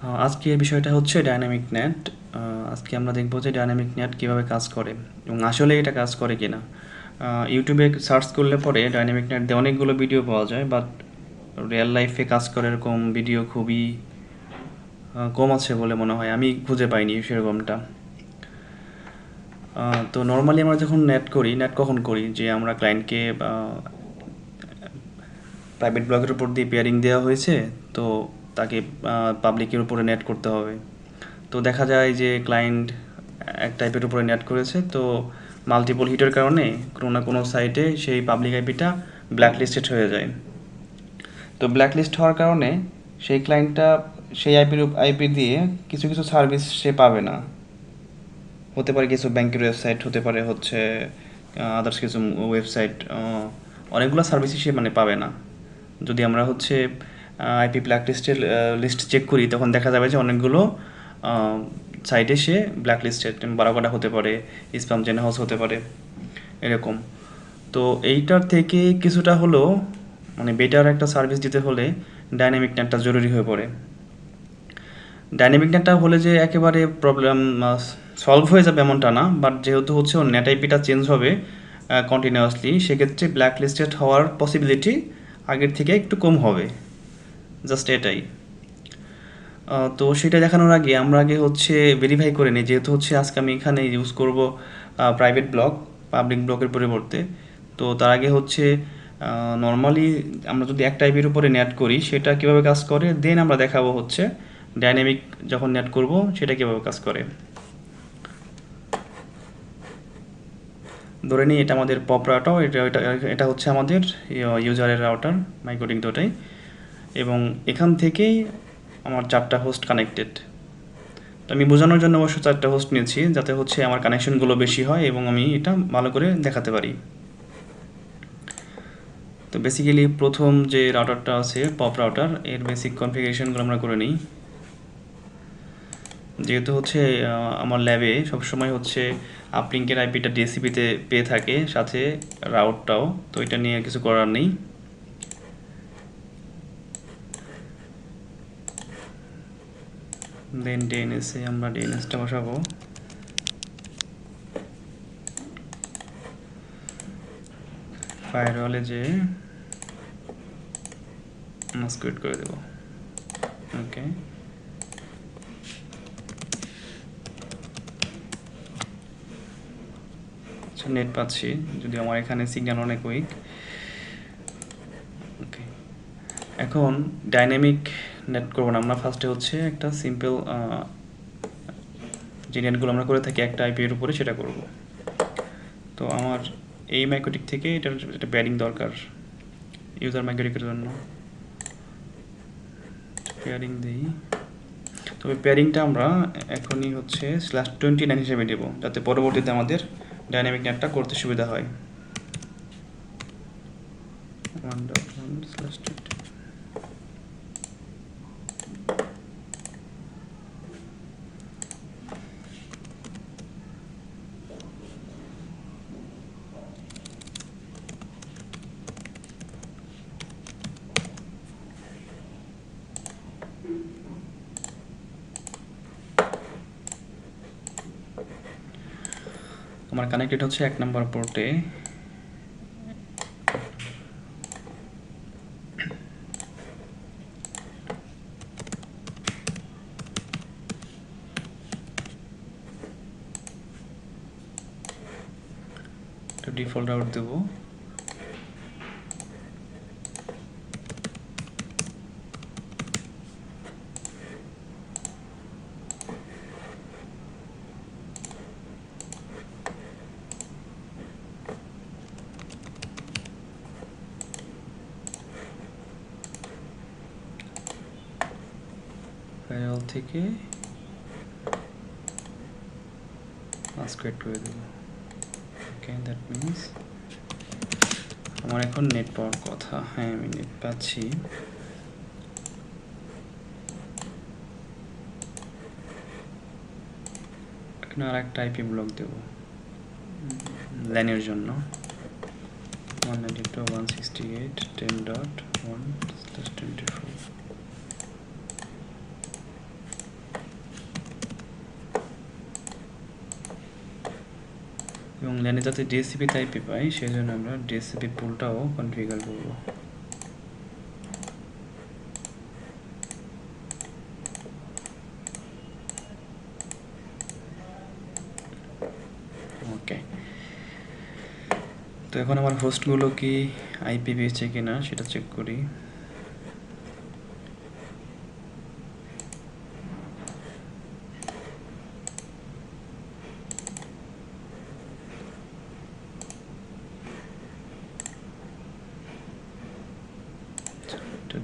আজকের বিষয়টা হচ্ছে ডাইনামিক ন্যাট। আজকে আমরা দেখব যে ডাইনামিক ন্যাট কীভাবে কাজ করে এবং আসলে এটা কাজ করে কিনা। ইউটিউবে সার্চ করলে পরে ডাইনামিক ন্যাট দিয়ে অনেকগুলো ভিডিও পাওয়া যায়, বাট রিয়েল লাইফে কাজ করে এরকম ভিডিও খুবই কম আছে বলে মনে হয়, আমি খুঁজে পাইনি সেরকমটা। তো নর্মালি আমরা যখন নেট কখন করি, যে আমরা ক্লায়েন্টকে প্রাইভেট ব্লগের উপর দিয়ে পেয়ারিং দেওয়া হয়েছে, তো তাকে পাবলিকের উপরে নেট করতে হবে। তো দেখা যায় যে ক্লায়েন্ট এক টাইপের উপরে নেট করেছে, তো মাল্টিপল হিটের কারণে কোনো না কোনো সাইটে সেই পাবলিক আইপিটা ব্ল্যাক লিস্টেড হয়ে যায়। তো ব্ল্যাক লিস্ট হওয়ার কারণে সেই ক্লায়েন্টটা সেই আইপি দিয়ে কিছু কিছু সার্ভিস সে পাবে না। হতে পারে কিছু ব্যাংকের ওয়েবসাইট, হতে পারে হচ্ছে আদার্স কিছু ওয়েবসাইট, অনেকগুলো সার্ভিসই সে মানে পাবে না। যদি আমরা হচ্ছে আইপি ব্ল্যাক লিস্ট চেক করি, তখন দেখা যাবে যে অনেকগুলো সাইটে সে ব্ল্যাক লিস্টেড, বারোকাটা হতে পারে, স্প্যাম জেন হাউস হতে পারে, এরকম। তো এইটার থেকে কিছুটা হলেও মানে বেটার একটা সার্ভিস দিতে হলে ডাইনামিক নেটটা জরুরি হয়ে পড়ে। ডাইনামিক নেটটা হলে যে একেবারে প্রবলেম সলভ হয়ে যাবে এমনটা না, বাট যেহেতু হচ্ছে ওর নেট আইপিটা চেঞ্জ হবে কন্টিনিউয়াসলি, সেক্ষেত্রে ব্ল্যাক লিস্টেড হওয়ার পসিবিলিটি আগের থেকে একটু কম হবে, জাস্ট এটাই। তো সেটা দেখানোর আগে আমরা আগে হচ্ছে ভেরিফাই করে নিই, যেহেতু হচ্ছে আজকে আমি এখানে ইউজ করব প্রাইভেট ব্লগ পাবলিক ব্লগের পরিবর্তে। তো তার আগে হচ্ছে নর্মালি আমরা যদি একটা আইপির উপরে নেট করি সেটা কীভাবে কাজ করে, দেন আমরা দেখাবো হচ্ছে ডাইনামিক যখন নেট করব সেটা কীভাবে কাজ করে। ধরে নিই এটা আমাদের পপ রাউটার, এটা হচ্ছে আমাদের ইউজারের রাউটার MikroTik, এবং এখান থেকেই আমার 4টা হোস্ট কানেক্টেড। তো আমি বোঝানোর জন্য অবশ্য 4টা হোস্ট নিয়েছি, যাতে হচ্ছে আমার কানেকশনগুলো বেশি হয় এবং আমি এটা ভালো করে দেখাতে পারি। তো বেসিক্যালি প্রথম যে রাউটারটা আছে পপ রাউটার, এর বেসিক কনফিগারেশনগুলো আমরা করে নিই। যেহেতু হচ্ছে আমার ল্যাবে সবসময় হচ্ছে আপলিঙ্কের আইপিটা ডিএসসিপিতে পেয়ে থাকে, সাথে রাউটটাও, তো এটা নিয়ে কিছু করার নেই। দেন ডিএনএসে আমরা ডিএনএসটা বসাবো। ফায়ারওয়ালে যে মাস্ক ক্রিয়েট করে দেবো। ওকে, আচ্ছা নেট পাচ্ছি, যদি আমার এখানে সিগন্যাল অনেক উইক। ওকে, এখন ডাইনামিক নেট করবো না, আমরা ফার্স্টে হচ্ছে একটা সিম্পল যে নেটগুলো আমরা করে থাকি একটা আইপি এর উপরে, সেটা করব। তো আমার এই MikroTik থেকে এটার একটা প্যাডিং দরকার ইউজার MikroTik-এর জন্য। পেয়ারিং দিই, তবে পেয়ারিংটা আমরা এখনই হচ্ছে /29 হিসেবে দেবো, যাতে পরবর্তীতে আমাদের ডাইনামিক নেটটা করতে সুবিধা হয়। 1.1/20। আমার কানেক্টেড হচ্ছে 1 নম্বর পোর্টে। ডিফল্ট রাউট দেবো। ফায়ারওয়াল থেকে মাস্ক ক্রিয়েট করে দেবো। ওকে, দ্যাট মিনস আমার এখন নেট পাওয়ার কথা। হ্যাঁ, আমি নেট পাচ্ছি। এখানে আর একটা আইপি ব্লক দেবো ল্যানের জন্য, 192.168.10.1/24। এবং ল্যানে যাতে ডিএসসিপি আইপি পাই সেই জন্য আমরা ডিএসসিপি পুলটাও কনফিগার করব। ওকে, তো এখন আমার হোস্টগুলো কি আইপি পেয়েছে কিনা সেটা চেক করি।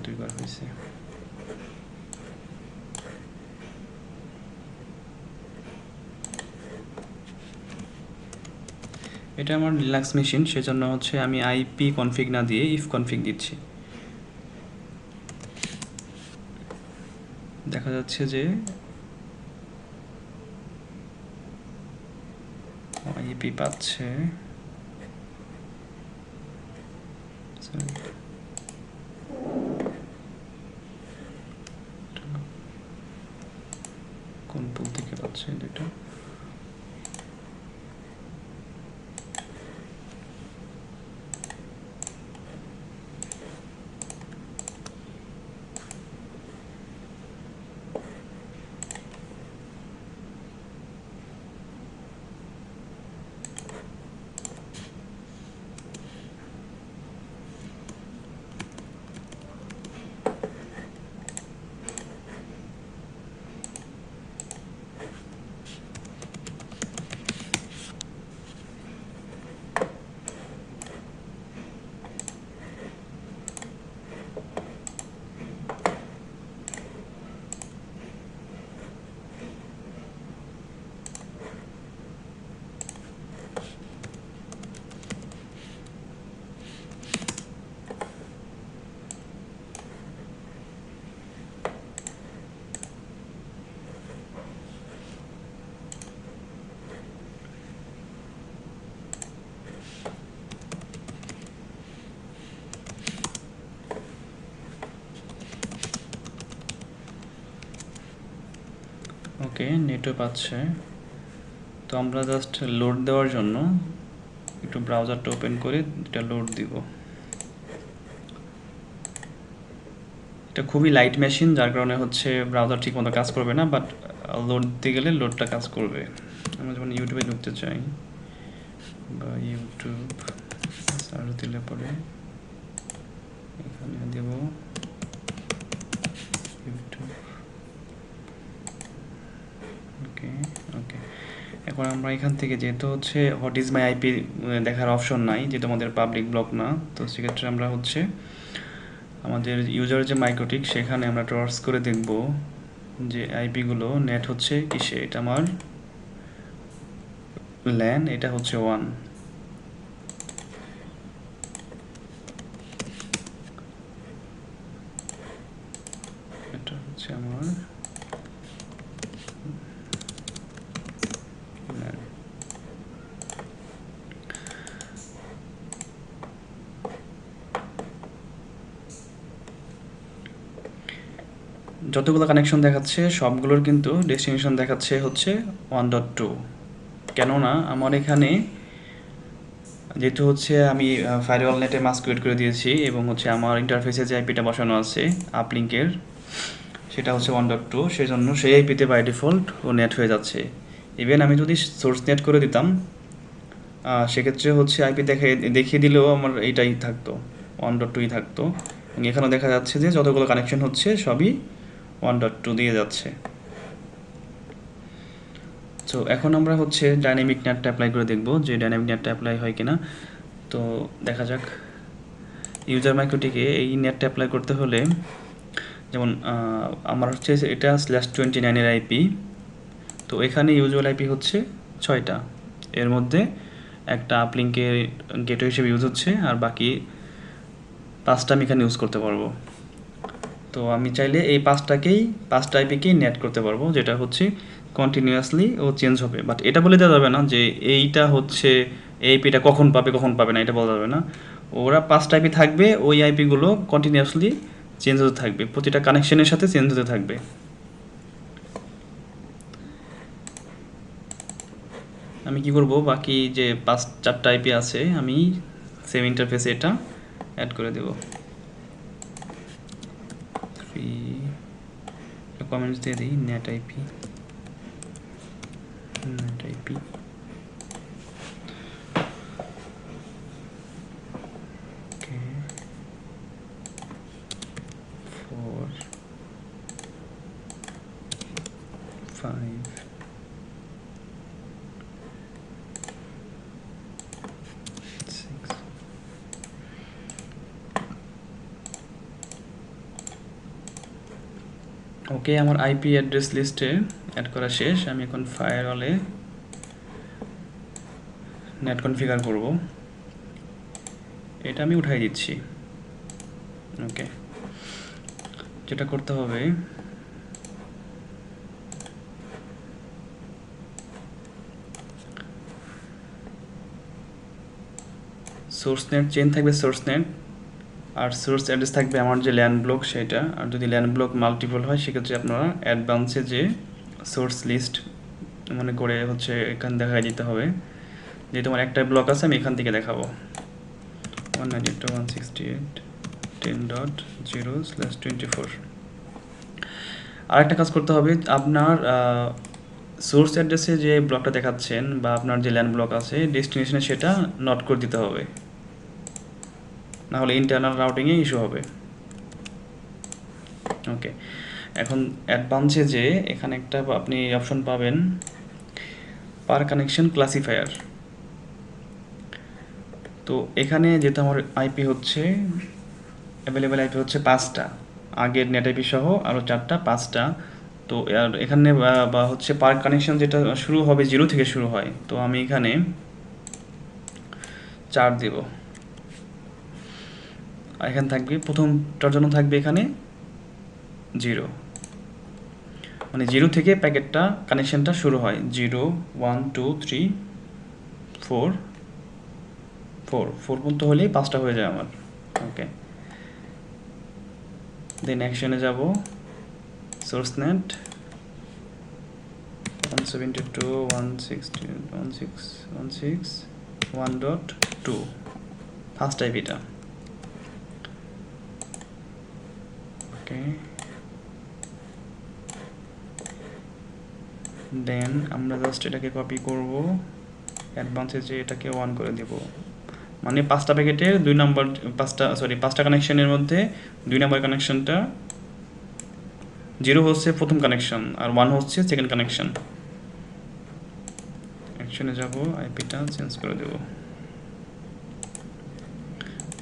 দুইবার হয়েছে। এটা আমার লিনাক্স মেশিন, সেজন্য হচ্ছে আমি আইপি কনফিগ না দিয়ে ইফ কনফিগ দিচ্ছি। দেখা যাচ্ছে যে আইপি পাচ্ছে, কোন পুল থেকে পাচ্ছে এটা? ওকে, নেটও পাচ্ছে। তো আমরা জাস্ট লোড দেওয়ার জন্য একটু ব্রাউজারটা ওপেন করে এটা লোড দিব। এটা খুবই লাইট মেশিন, যার কারণে হচ্ছে ব্রাউজার ঠিক মতো কাজ করবে না, বাট লোড দিতে গেলে লোডটা কাজ করবে। আমরা যখন ইউটিউবে ঢুকতে চাই বা ইউটিউব সার্চ দিলে পরে এখানে দেব ইউটিউব। ওকে ওকে, এখন আমরা এখান থেকে যেহেতু হচ্ছে হোয়াট ইজ মাই আইপি দেখার অপশন নাই, যেহেতু আমাদের পাবলিক ব্লক না, তো সেক্ষেত্রে আমরা হচ্ছে আমাদের ইউজার যে মাইক্রোটিক সেখানে আমরা টর্চ করে দেখব যে আইপিগুলো নেট হচ্ছে কিসে। এটা আমার ল্যান, এটা হচ্ছে 1, এটা হচ্ছে আমার ল্যান। যতগুলো কানেকশন দেখাচ্ছে সবগুলোর কিন্তু ডেস্টিনেশন দেখাচ্ছে হচ্ছে 1.2। কেননা আমার এখানে যেহেতু হচ্ছে আমি ফায়ারওয়াল নেটে মাস্ক ক্রিয়েট করে দিয়েছি এবং হচ্ছে আমার ইন্টারফেসে যে আইপিটা বসানো আছে আপলিঙ্কের সেটা হচ্ছে 1.2, সেই জন্য সেই আইপিতে বাই ডিফল্ট ও নেট হয়ে যাচ্ছে। ইভেন আমি যদি সোর্স নেট করে দিতাম সেক্ষেত্রে হচ্ছে আইপি দেখিয়ে দিলেও আমার এইটাই থাকতো, 1.2ই থাকতো। এবং এখানেও দেখা যাচ্ছে যে যতগুলো কানেকশন হচ্ছে সবই 1.2 দিয়ে যাচ্ছে। তো এখন আমরা হচ্ছে ডাইনামিক নেটটা অ্যাপ্লাই করে দেখব যে ডাইনামিক নেটটা অ্যাপ্লাই হয় কিনা। তো দেখা যাক, ইউজার মাইক্রোটিকে এই নেটটা অ্যাপ্লাই করতে হলে যেমন আমার হচ্ছে এটা /29 আইপি, তো এখানে ইউজুয়াল আইপি হচ্ছে 6টা, এর মধ্যে একটা আপলিঙ্কের গেটওয়ে হিসেবে ইউজ হচ্ছে আর বাকি 5টা আমি এখানে ইউজ করতে পারবো। তো আমি চাইলে এই 5টা আইপিকেই নেট করতে পারবো, যেটা হচ্ছে কন্টিনিউয়াসলি ও চেঞ্জ হবে। বাট এটা বলে দেওয়া যাবে না যে এইটা হচ্ছে এই আইপিটা কখন পাবে না, এটা বলা যাবে না। ওরা 5টা আইপি থাকবে, ওই আইপিগুলো কন্টিনিউয়াসলি চেঞ্জ হতে থাকবে, প্রতিটা কানেকশনের সাথে চেঞ্জ হতে থাকবে। আমি কি করব, বাকি যে 4টা আইপি আছে আমি সেম ইন্টারফেসে এটা অ্যাড করে দেব। কমেন্টস দিয়ে দিই নেট আইপি ওকে 4 5 6 ওকে, আমার আইপি অ্যাড্রেস লিস্টে অ্যাড করা শেষ। আমি এখন ফায়ারওয়ালে নেট কনফিগার করব, এটা আমি উঠাই দিচ্ছি। ওকে, যেটা করতে হবে সোর্স নেট চেইন থাকবে, সোর্স নেট আর সোর্স অ্যাড্রেস থাকবে আমার যে ল্যান্ড ব্লক সেটা। আর যদি ল্যান্ড ব্লক মাল্টিপল হয় সেক্ষেত্রে আপনারা অ্যাডভান্সে যে সোর্স লিস্ট মনে করে হচ্ছে এখানে দেখাই দিতে হবে। যেহেতু আমার একটা ব্লক আছে আমি এখান থেকে দেখাবো 192.168.10.0/24। আর একটা কাজ করতে হবে, আপনার সোর্স অ্যাড্রেসে যে ব্লকটা দেখাচ্ছেন বা আপনার যে ল্যান্ড ব্লক আছে ডেস্টিনেশনে সেটা নট করে দিতে হবে, নাহলে ইন্টারনাল রাউটিংয়ে ইস্যু হবে। ওকে, এখন অ্যাডভান্সে যে এখানে একটা আপনি অপশন পাবেন পার কানেকশন ক্লাসিফায়ার। তো এখানে যেহেতু আমার আইপি হচ্ছে অ্যাভেলেবেল আইপি হচ্ছে 5টা, আগের নেট আইপি সহ আরও 4টা 5টা। তো আর এখানে বা হচ্ছে পার কানেকশন যেটা শুরু হবে 0 থেকে শুরু হয়, তো আমি এখানে 4 দেব। আর এখানে থাকবে প্রথমটার জন্য থাকবে এখানে 0, মানে 0 থেকে প্যাকেটটা কানেকশনটা শুরু হয়। 0 1 2 3 4 4 পর্যন্ত হলেই 5টা হয়ে যায় আমার। ওকে, দেন অ্যাকশনে যাব, সোর্স নেট 172.168.1.1.2 ফার্স্ট আইপিটা। ওকে, দেন আমরা জাস্ট এটাকে কপি করব, অ্যাডভান্সে যে এটাকে 1 করে দেব, মানে 5টা প্যাকেটের 2 নম্বর 5টা কানেকশনের মধ্যে 2 নম্বর কানেকশনটা 0 হচ্ছে প্রথম কানেকশন আর 1 হচ্ছে সেকেন্ড কানেকশন। অ্যাকশনে যাব, আইপিটা চেঞ্জ করে দেব,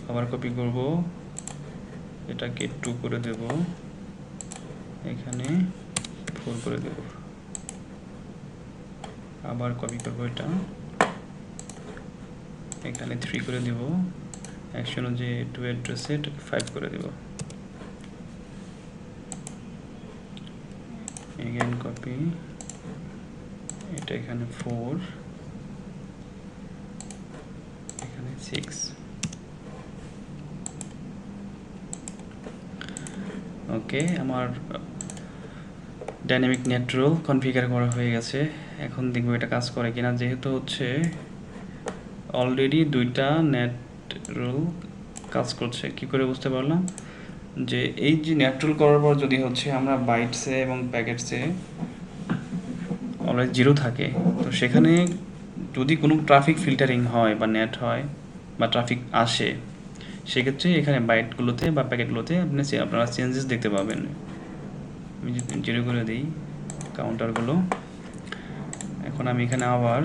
আবার কপি করব, এটাকে 2 করে দেব, এখানে 4 করে দেব, আবার কপি করব, এটা এখানে 3 করে দেব, অ্যাকশন যে 2 অ্যাড্রেসে এটাকে 5 করে দেব, এগেন কপি, এটা এখানে 4, এখানে 6। ওকে, আমার ডাইনামিক নেট রুল কনফিগার করা হয়ে গেছে। এখন দেখব এটা কাজ করে কিনা। যেহেতু হচ্ছে অলরেডি 2টা নেট রুল কাজ করছে, কি করে বুঝতে পারলাম যে এই যে নেট রুল করার পর যদি হচ্ছে আমরা বাইটসে এবং প্যাকেটসে অলরেডি 0 থাকে, তো সেখানে যদি কোনো ট্রাফিক ফিল্টারিং হয় বা নেট হয় বা ট্রাফিক আসে, সেক্ষেত্রে এখানে বাইটগুলোতে বা প্যাকেটগুলোতে আপনারা চেঞ্জেস দেখতে পাবেন। আমি যদি 0 করে দিই কাউন্টারগুলো, এখন আমি এখানে আবার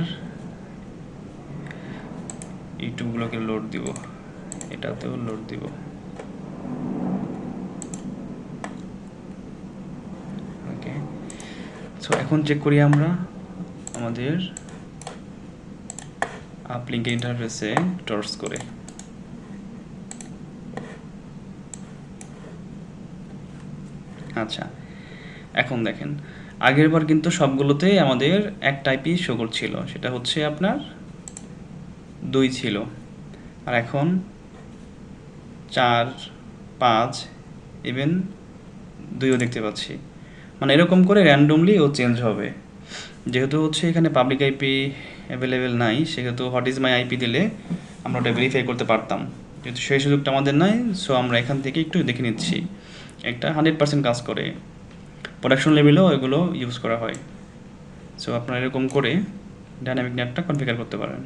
ইউটিউবগুলোকে লোড দিব, এটাতেও লোড দিব। ওকে, সো এখন চেক করি আমরা আমাদের আপলিঙ্কের ইন্টারফেসে টর্চ করে। আচ্ছা, এখন দেখেন আগের বার কিন্তু সবগুলোতেই আমাদের একটা আইপি শো করছিল, সেটা হচ্ছে আপনার 2 ছিল, আর এখন 4 5 ইভেন 2ও দেখতে পাচ্ছি। মানে এরকম করে র্যান্ডমলি ও চেঞ্জ হবে। যেহেতু হচ্ছে এখানে পাবলিক আইপি অ্যাভেলেবেল নাই, সেহেতু হোয়াট ইজ মাই আইপি দিলে আমরা ওটা ভেরিফাই করতে পারতাম, যেহেতু সেই সুযোগটা আমাদের নাই। সো আমরা এখান থেকে একটু দেখে নিচ্ছি। একটা 100% কাজ করে, প্রোডাকশন লেভেলেও এগুলো ইউজ করা হয়। সো আপনারা এরকম করে ডাইনামিক নেটটা কনফিগার করতে পারেন।